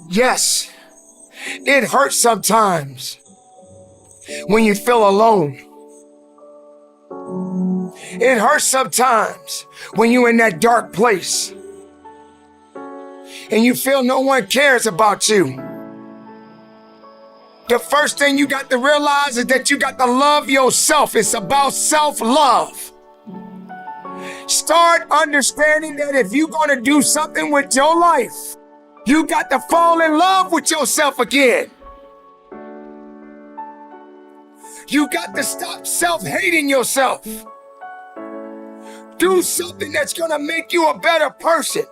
Yes, it hurts sometimes when you feel alone. It hurts sometimes when you're in that dark place and you feel no one cares about you. The first thing you got to realize is that you got to love yourself. It's about self-love. Start understanding that if you're going to do something with your life, you got to fall in love with yourself again. You got to stop self-hating yourself. Do something that's going to make you a better person.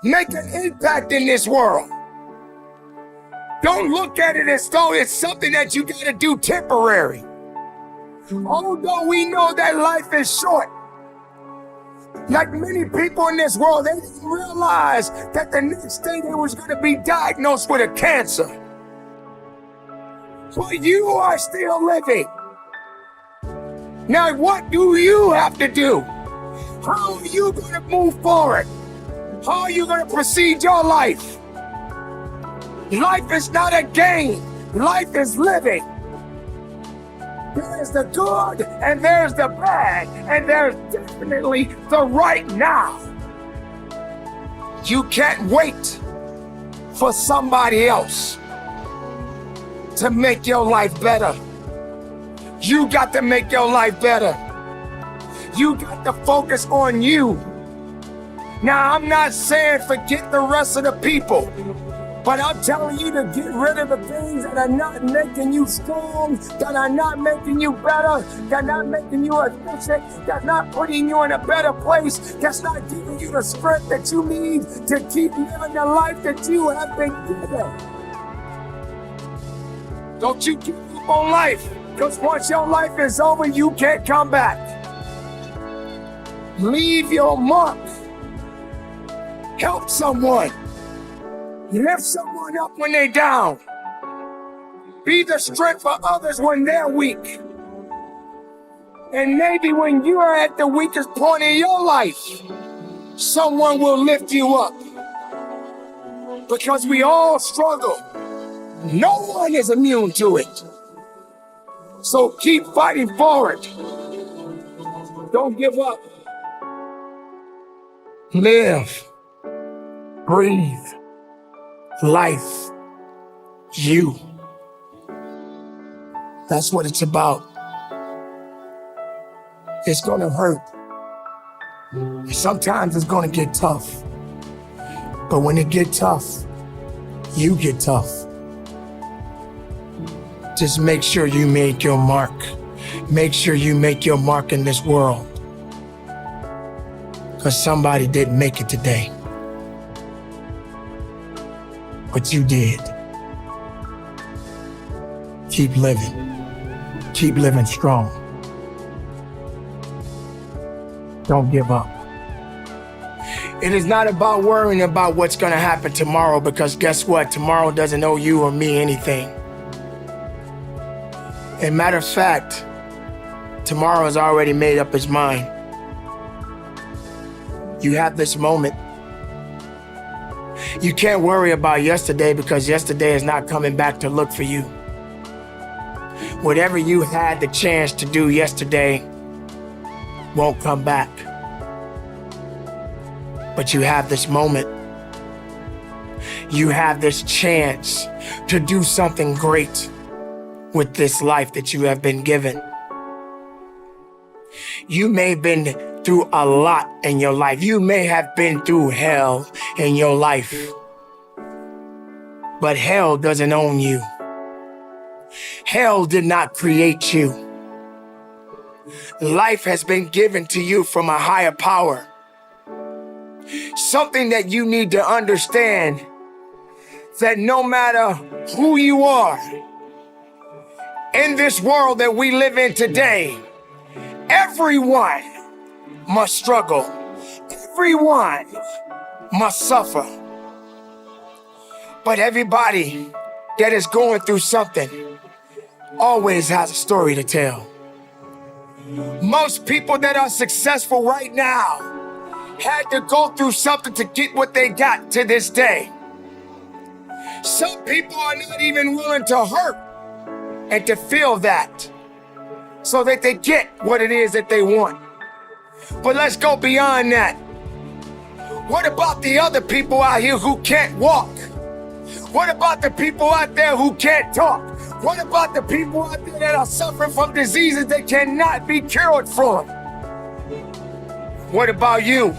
Make an impact in this world. Don't look at it as though it's something that you got to do temporary. Although we know that life is short, like many people in this world, they didn't realize that the next day they was going to be diagnosed with a cancer. But you are still living. Now, what do you have to do? How are you going to move forward? How are you going to proceed your life? Life is not a game. Life is living. There's the good and there's the bad, and there's definitely the right now. You can't wait for somebody else to make your life better. You got to make your life better. You got to focus on you. Now, I'm not saying forget the rest of the people, but I'm telling you to get rid of the things that are not making you strong, that are not making you better, that are not making you efficient, that's not putting you in a better place, that's not giving you the strength that you need to keep living the life that you have been given. Don't you give up on life, because once your life is over, you can't come back. Leave your mark. Help someone. Lift someone up when they're down. Be the strength for others when they're weak. And maybe when you are at the weakest point in your life, someone will lift you up. Because we all struggle. No one is immune to it. So keep fighting forward. Don't give up. Live. Breathe. Life. You. That's what it's about. It's gonna hurt. Sometimes it's gonna get tough. But when it gets tough, you get tough. Just make sure you make your mark. Make sure you make your mark in this world. Because somebody didn't make it today. But you did. Keep living. Keep living strong. Don't give up. It is not about worrying about what's going to happen tomorrow, because guess what? Tomorrow doesn't owe you or me anything. And matter of fact, tomorrow has already made up its mind. You have this moment. You can't worry about yesterday, because yesterday is not coming back to look for you. Whatever you had the chance to do yesterday won't come back. But you have this moment. You have this chance to do something great with this life that you have been given. You may have been through a lot in your life. You may have been through hell in your life. But hell doesn't own you. Hell did not create you. Life has been given to you from a higher power. Something that you need to understand, that no matter who you are, in this world that we live in today, everyone must struggle. Everyone must suffer. But everybody that is going through something always has a story to tell. Most people that are successful right now had to go through something to get what they got to this day. Some people are not even willing to hurt and to feel that so that they get what it is that they want. But let's go beyond that. What about the other people out here who can't walk? What about the people out there who can't talk? What about the people out there that are suffering from diseases that cannot be cured from? What about you?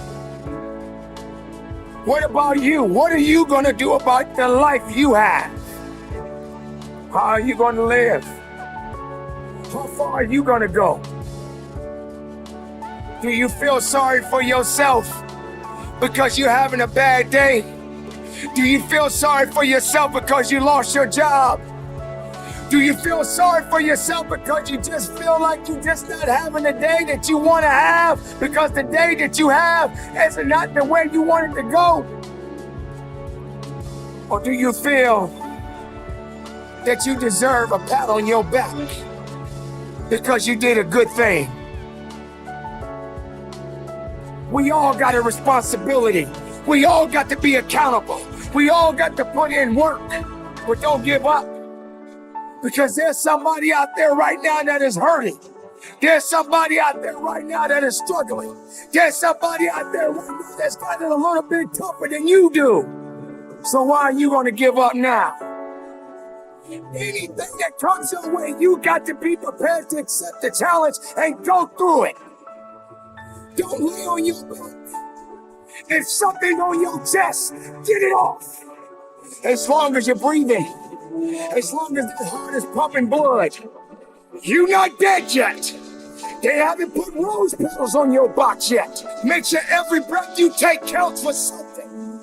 What about you? What are you going to do about the life you have? How are you going to live? How far are you going to go? Do you feel sorry for yourself because you're having a bad day? Do you feel sorry for yourself because you lost your job? Do you feel sorry for yourself because you just feel like you're just not having the day that you want to have because the day that you have is not the way you want it to go? Or do you feel that you deserve a pat on your back because you did a good thing? We all got a responsibility. We all got to be accountable. We all got to put in work, but don't give up. Because there's somebody out there right now that is hurting. There's somebody out there right now that is struggling. There's somebody out there right now that's got it a little bit tougher than you do. So why are you going to give up now? Anything that comes your way, you got to be prepared to accept the challenge and go through it. Don't lay on your back. If something's on your chest, get it off. As long as you're breathing, as long as the heart is pumping blood, you're not dead yet. They haven't put rose petals on your box yet. Make sure every breath you take counts for something.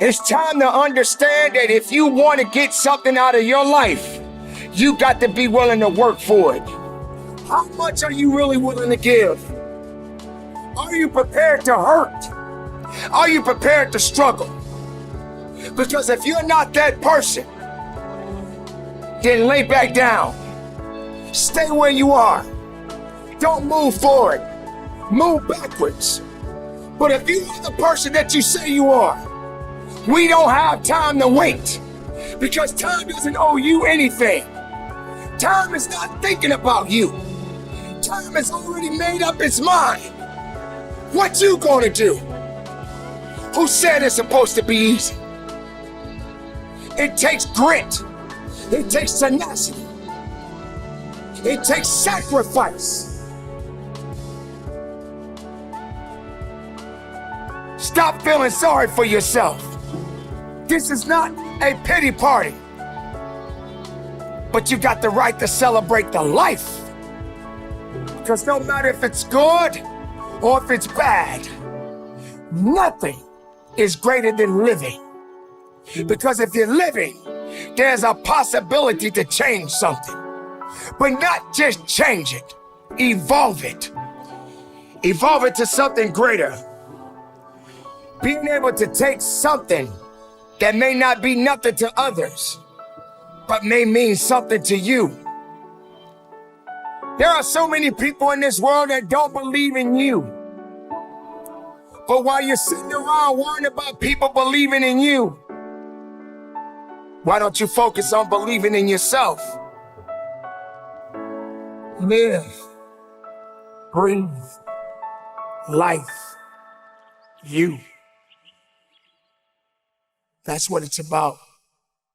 It's time to understand that if you want to get something out of your life, you got to be willing to work for it. How much are you really willing to give? Are you prepared to hurt? Are you prepared to struggle? Because if you're not that person, then lay back down. Stay where you are. Don't move forward. Move backwards. But if you are the person that you say you are, we don't have time to wait. Because time doesn't owe you anything. Time is not thinking about you. Time has already made up its mind. What you gonna do? Who said it's supposed to be easy? It takes grit. It takes tenacity. It takes sacrifice. Stop feeling sorry for yourself. This is not a pity party. But you got the right to celebrate the life. Because no matter if it's good or if it's bad, nothing is greater than living. Because if you're living, there's a possibility to change something. But not just change it, evolve it. Evolve it to something greater. Being able to take something that may not be nothing to others, but may mean something to you. There are so many people in this world that don't believe in you. But while you're sitting around worrying about people believing in you, why don't you focus on believing in yourself? Live, breathe, life, you. That's what it's about.